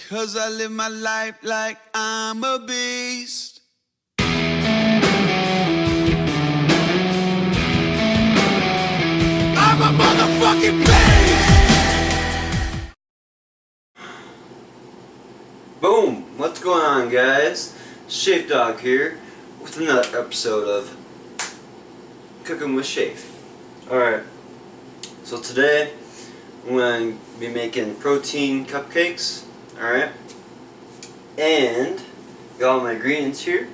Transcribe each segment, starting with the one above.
'Cause I live my life like I'm a beast. I'm a motherfucking beast! Boom! What's going on, guys? Shafe Dog here with another episode of Cooking with Shafe. Alright, so today I'm going to be making protein cupcakes. Alright, and got all my ingredients here.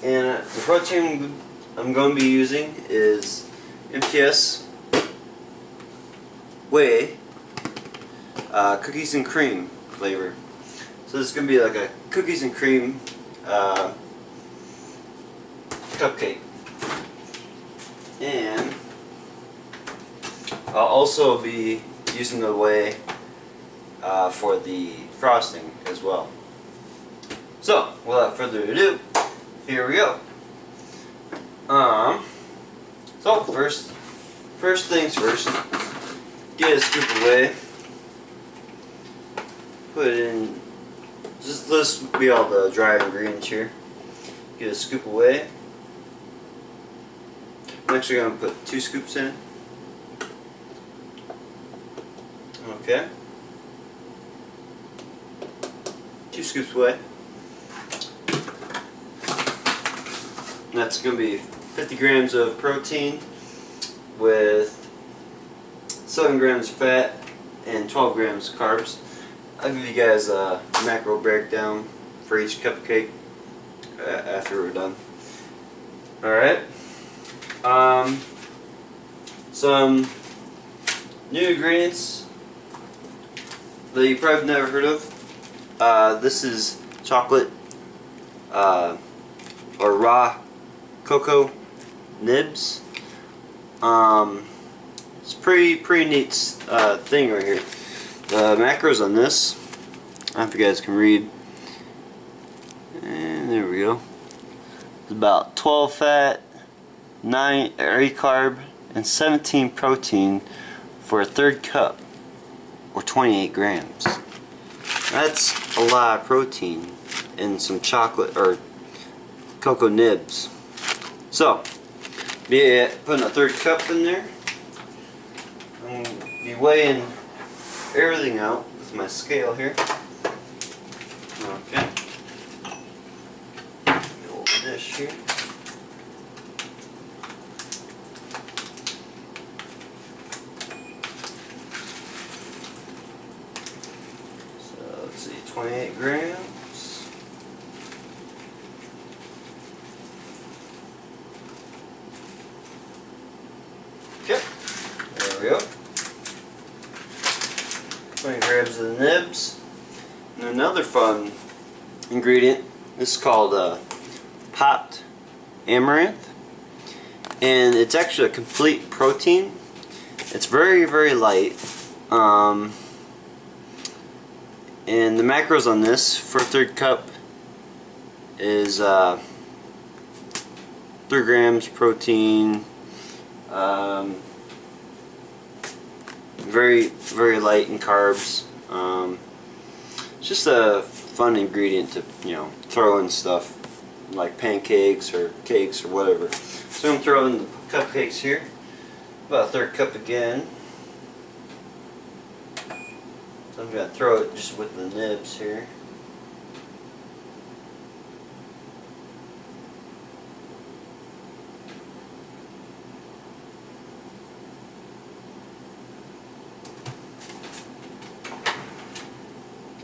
And the protein I'm going to be using is MTS, Whey, cookies and cream flavor. So this is going to be like a cookies and cream cupcake. And I'll also be using the Whey for the frosting as well. So, without further ado, here we go. So first things first, get a scoop of Whey, put it in. Just this will be all the dry ingredients here. Get a scoop of Whey. I'm actually going to put 2 scoops in. Okay. 2 scoops of Whey. And that's going to be 50 grams of protein with 7 grams of fat and 12 grams of carbs. I'll give you guys a macro breakdown for each cupcake after we're done. Alright. Some new ingredients that you probably never heard of. This is chocolate or raw cocoa nibs. It's pretty neat thing right here. The macros on this, I don't know if you guys can read. And there we go. It's about 12 fat, 8 carb, and 17 protein for a third cup, or 28 grams. That's a lot of protein in some chocolate or cocoa nibs. So, be putting a third cup in there. I'm going to be weighing everything out with my scale here. Okay. Old dish here. So let's see, 28 grams. Okay, there we go. 20 grams of the nibs. And another fun ingredient, this is called popped amaranth. And it's actually a complete protein. It's very light. And the macros on this for a third cup is 3 grams protein. Very light in carbs. It's just a fun ingredient to, throw in stuff like pancakes or cakes or whatever. So I'm going to throw in the cupcakes here. About a third cup again. So I'm going to throw it just with the nibs here.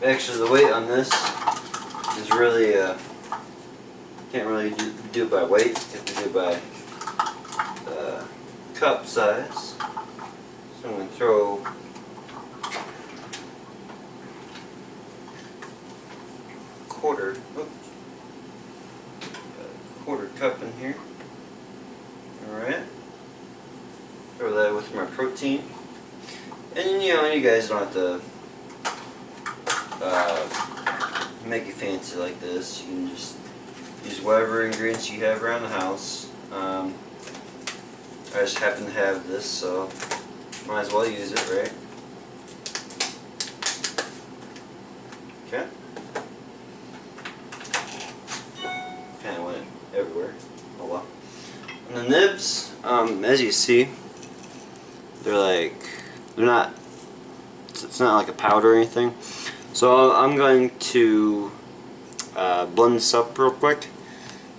Actually, the weight on this is really, can't really do it by weight. You have to do it by cup size. So I'm going to throw quarter cup in here. Alright. Throw that with my protein. And you guys don't have to make it fancy like this. You can just use whatever ingredients you have around the house. I just happen to have this, so might as well use it, right? Okay. Kind of went everywhere. Oh well. And the nibs, as you see, they're not, it's not like a powder or anything. So I'm going to blend this up real quick.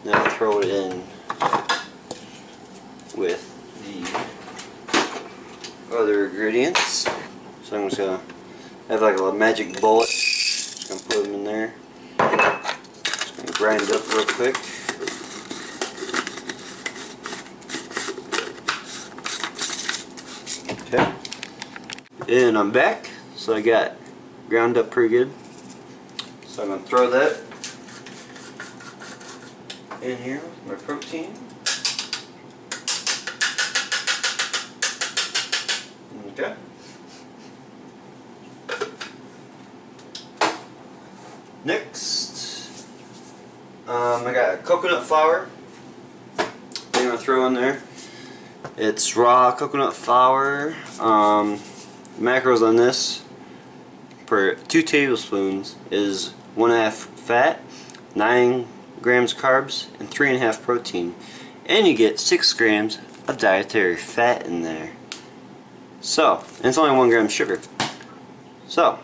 Then I'll throw it in with the other ingredients. So I'm just gonna have like a magic bullet. Just gonna put them in there. Just gonna grind it up real quick. Okay. And I'm back. So I got ground up pretty good. So I'm gonna throw that in here with my protein. Okay. Next, I got coconut flour. I'm gonna throw in there. It's raw coconut flour. Macros on this per 2 tablespoons is 1/2 fat, 9 grams carbs, and 3.5 protein, and you get 6 grams of dietary fat in there. So, and it's only 1 gram sugar. So,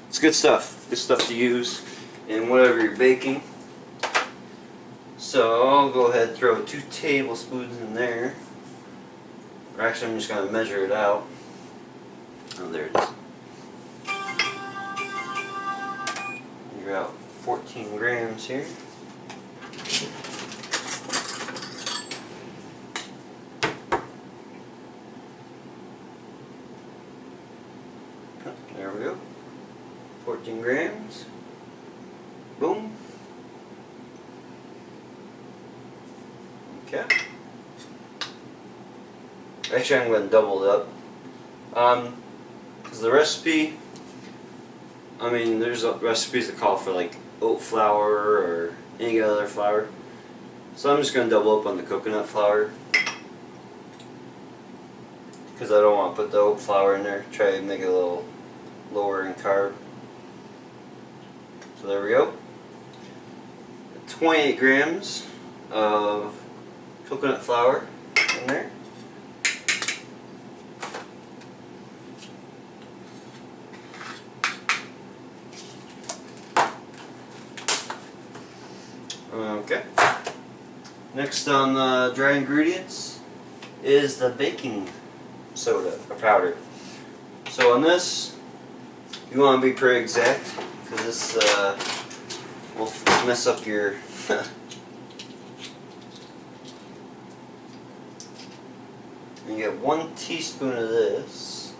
it's good stuff. Good stuff to use in whatever you're baking. So, I'll go ahead and throw 2 tablespoons in there. Or actually, I'm just going to measure it out. Oh, there it is. You're out 14 grams here. There we go. 14 grams. Boom. Okay. Actually, I'm going to double it up. Because the recipe, I mean, there's recipes that call for like oat flour or any other flour. So I'm just going to double up on the coconut flour. Because I don't want to put the oat flour in there. Try to make it a little lower in carb. So there we go. 28 grams of coconut flour in there. Okay. Next on the dry ingredients is the baking soda or powder. So on this, you want to be pretty exact because this will mess up your and you get 1 teaspoon of this.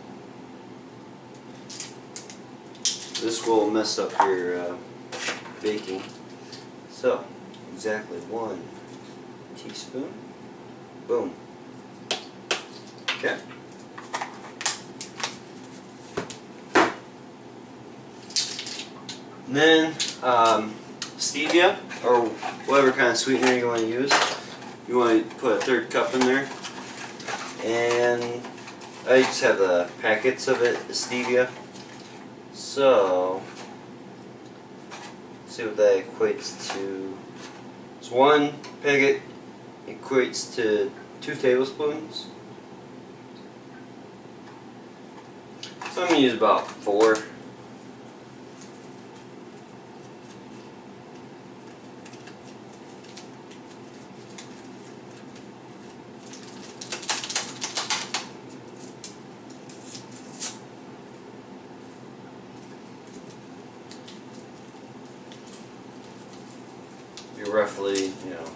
This will mess up your baking. So exactly 1 teaspoon. Boom. Okay. And then stevia, or whatever kind of sweetener you want to use. You want to put a 1/3 cup in there. And I just have the packets of it, the stevia. So, let's see what that equates to. So 1 packet equates to 2 tablespoons. So I'm going to use about 4. Roughly, you know,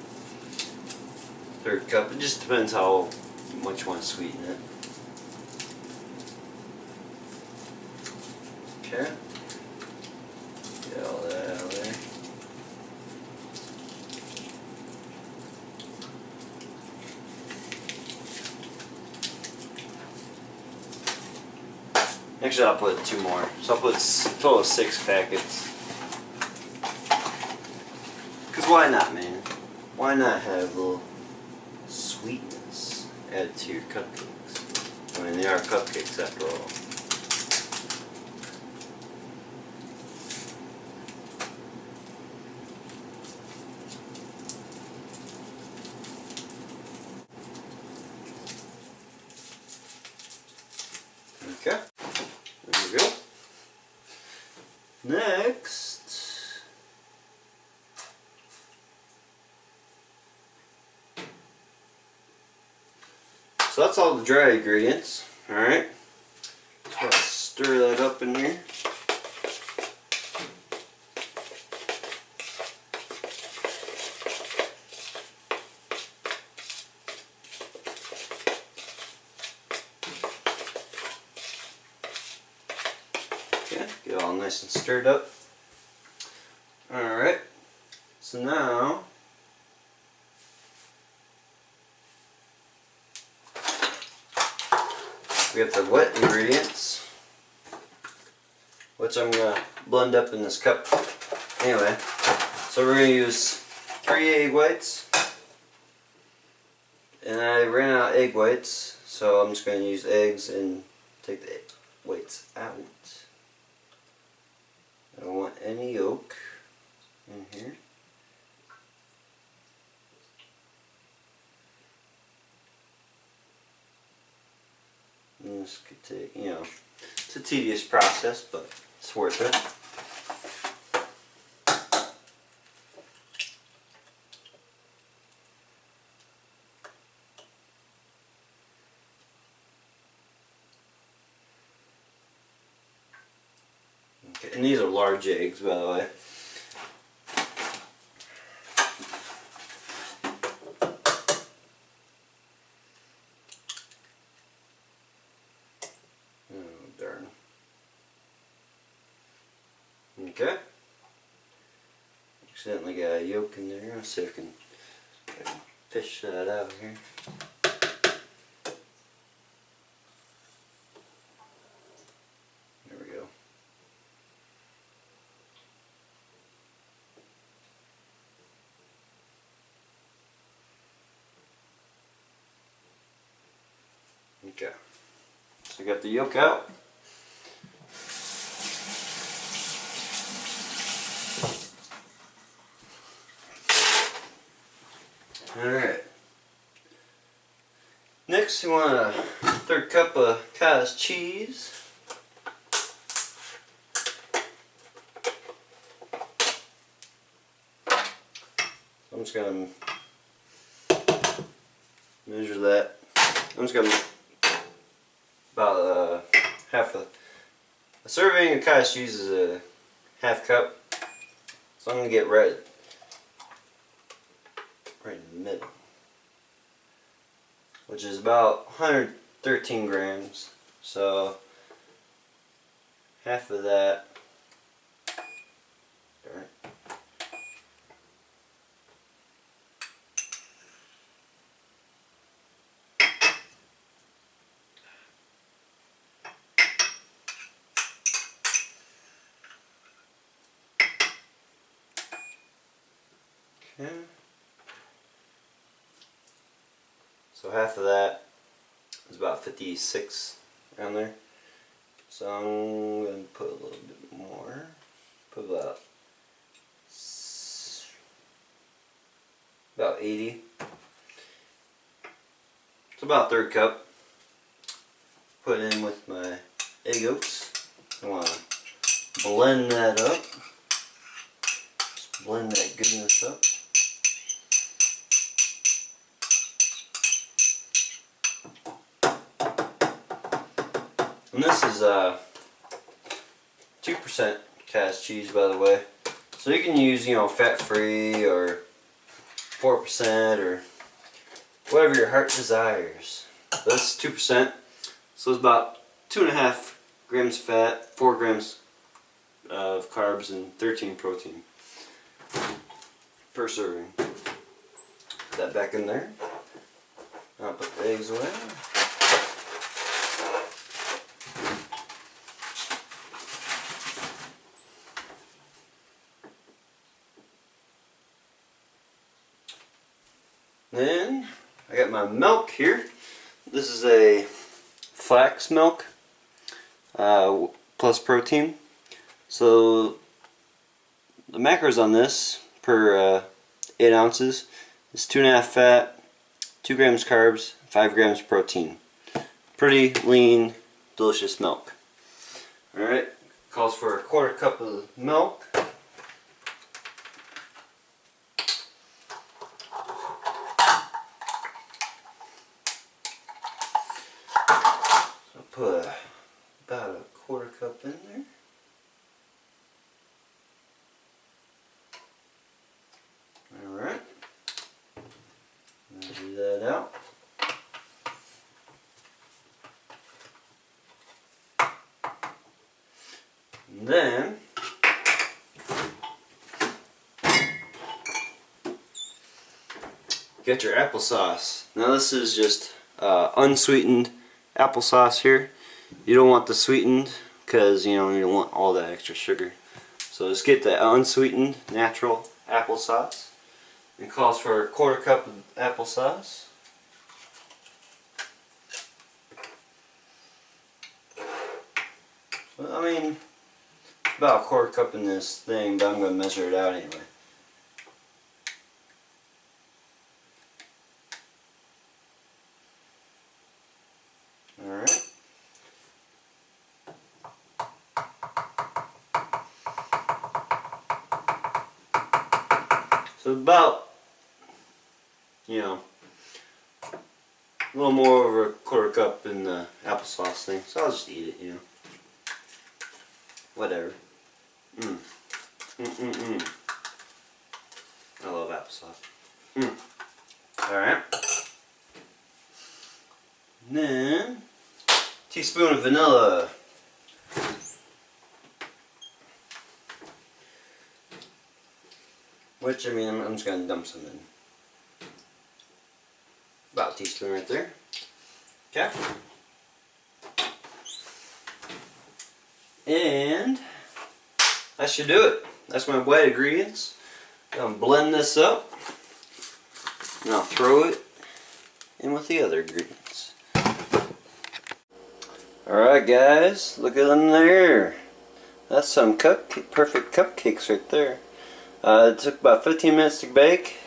1/3 cup. It just depends how much you want to sweeten it. Okay. Get all that out of there. Actually, I'll put 2 more. So I'll put a total of 6 packets. Because why not, man? Why not have a little sweetness added to your cupcakes? I mean, they are cupcakes after all. Next, so that's all the dry ingredients. Alright, just want to stir that up in here. Okay, get it all nice and stirred up. Alright, so now we have the wet ingredients, which I'm going to blend up in this cup. Anyway, so we're going to use 3 egg whites. And I ran out of egg whites, so I'm just going to use eggs and take the whites out. I don't want any yolk in here. And this could take, you know, it's a tedious process, but it's worth it. Okay, and these are large eggs, by the way. Oh, darn. Okay. Accidentally got a yolk in there. Let's see if I can fish that out here. There we go. Okay. So I got the yolk out. Alright. Next you want a 1/3 cup of cottage cheese. I'm just going to measure that. I'm just going to about half a serving of cottage cheese is a ½ cup. So I'm going to get right in the middle, which is about 113 grams. So half of that. Darn it. Okay. So half of that is about 56 around there. So I'm going to put a little bit more. Put about 80. It's about 1/3 cup. Put in with my egg yolks. I want to blend that up. Just blend that goodness up. And this is 2% cottage cheese, by the way. So you can use, you know, fat-free or 4% or whatever your heart desires. That's 2%. So it's about 2.5 grams fat, 4 grams of carbs, and 13 protein per serving. Put that back in there. I'll put the eggs away. Then I got my milk here. This is a flax milk plus protein. So the macros on this per 8 ounces is 2.5 fat, 2 grams carbs, 5 grams protein. Pretty lean, delicious milk. Alright, Calls for a quarter cup of milk. I'll put about a quarter cup in there. Alright. Measure that out. And then get your applesauce. Now this is just unsweetened applesauce here. You don't want the sweetened because you don't want all that extra sugar. So just get the unsweetened natural applesauce. It calls for a quarter cup of applesauce. Well, I mean, about a quarter cup in this thing, but I'm going to measure it out anyway. Alright. So about, a little more over a quarter cup in the applesauce thing. So I'll just eat it, Whatever. I love applesauce. Alright. And then, teaspoon of vanilla. Which, I'm just going to dump some in. About a teaspoon right there. Okay. And that should do it. That's my wet ingredients. I'm going to blend this up. And I'll throw it in with the other ingredients. Alright guys, look at them there. That's some perfect cupcakes right there. It took about 15 minutes to bake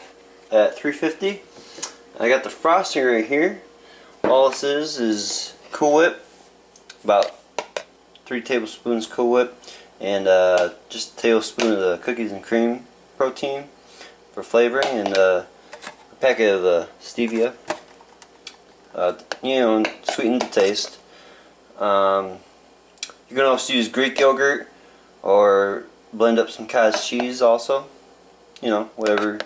at 350. I got the frosting right here. All this is Cool Whip, about 3 tablespoons Cool Whip, and just a tablespoon of the cookies and cream protein for flavoring, and a packet of stevia. Sweeten the taste. You can also use Greek yogurt or blend up some cottage cheese also. Whatever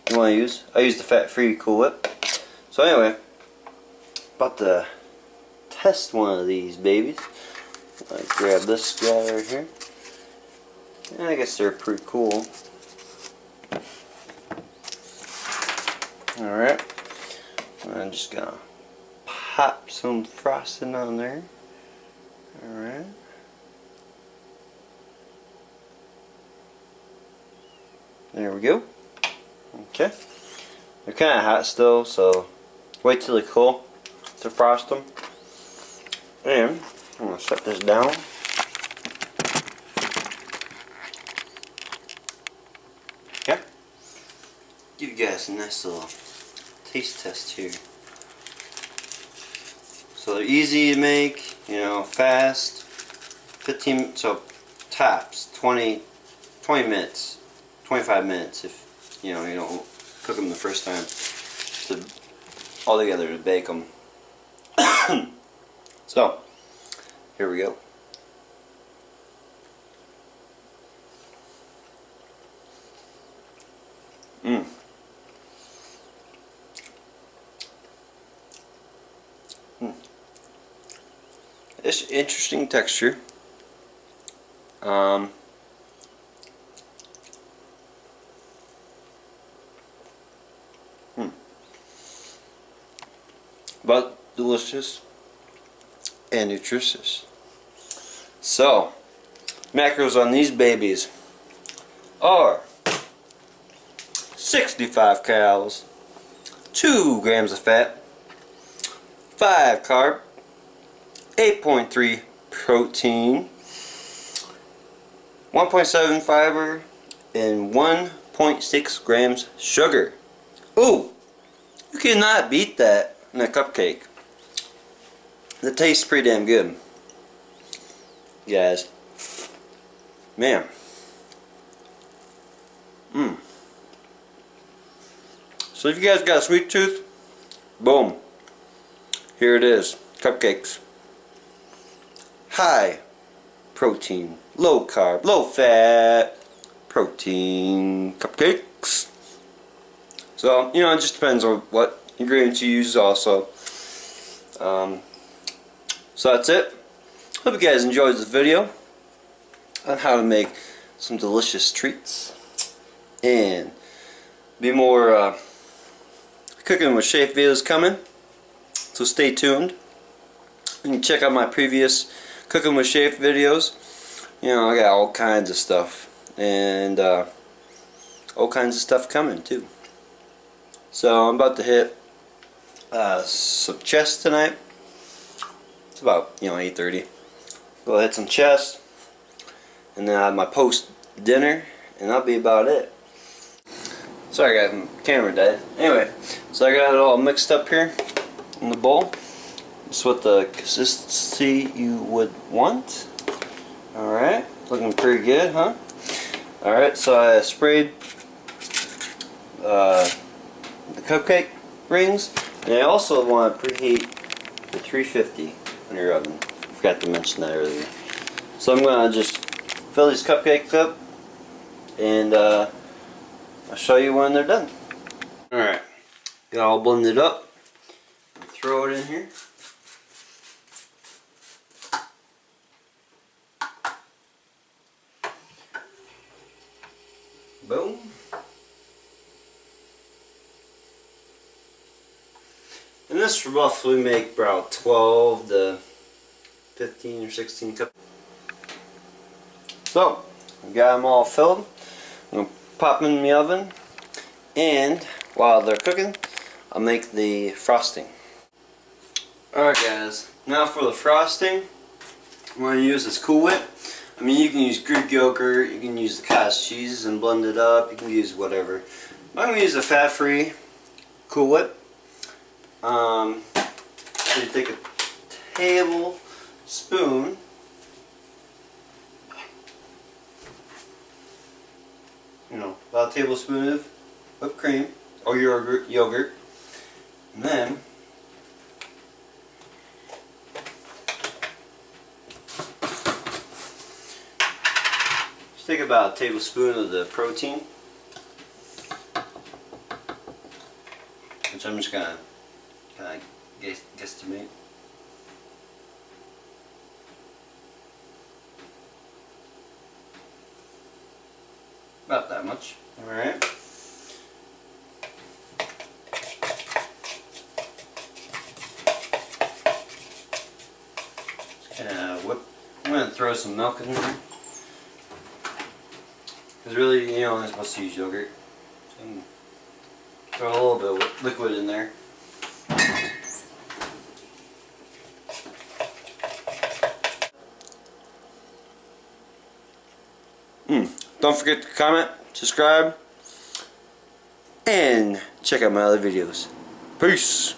you want to use. I use the fat-free Cool Whip. So anyway, about to test one of these babies. I grab this guy right here. And I guess they're pretty cool. Alright. I'm just gonna pop some frosting on there. Alright. There we go. Okay. They're kind of hot still, so wait till they cool to frost them. And I'm going to set this down. Okay. Give you guys a nice little taste test here. So they're easy to make, fast. 15, so tops 20 minutes, 25 minutes if you don't cook them the first time all together to bake them. So here we go. It's interesting texture. But delicious and nutritious. So, macros on these babies are 65 calories, 2 grams of fat, 5 carb, 8.3 protein, 1.7 fiber, and 1.6 grams sugar. Ooh, you cannot beat that in a cupcake. It tastes pretty damn good, guys. Man. So if you guys got a sweet tooth, boom. Here it is. Cupcakes. High protein, low carb, low fat protein cupcakes. So, you know, it just depends on what ingredients you use also. So that's it. Hope you guys enjoyed this video on how to make some delicious treats and be more cooking with chef videos coming, so stay tuned. You can check out my previous cooking with chef videos. You know, I got all kinds of stuff, and all kinds of stuff coming too. So I'm about to hit some chest tonight. It's about 8:30. Go hit some chest, and then I have my post dinner, and that'll be about it. Sorry guys, my camera died. Anyway, so I got it all mixed up here in the bowl. It's what the consistency you would want. Alright, looking pretty good, huh? Alright, so I sprayed the cupcake rings, and I also want to preheat the 350 on your oven. I forgot to mention that earlier. So I'm going to just fill these cupcakes up, and I'll show you when they're done. Alright, got it all blended up. Throw it in here. Boom. And this roughly make about 12 to 15 or 16 cups. So, I got them all filled. I'm going to pop them in the oven, and while they're cooking, I'll make the frosting. Alright guys, now for the frosting, I'm going to use this Cool Whip. I mean, you can use Greek yogurt, you can use the cottage cheese and blend it up, you can use whatever. I'm going to use a fat-free Cool Whip. So you take a tablespoon about a tablespoon of whipped cream or yogurt, and then just take about a tablespoon of the protein, which I'm just gonna guesstimate. About that much. Alright. Just kind of whip. I'm going to throw some milk in there. Because really, you're only supposed to use yogurt. So I'm throw a little bit of liquid in there. Don't forget to comment, subscribe, and check out my other videos. Peace!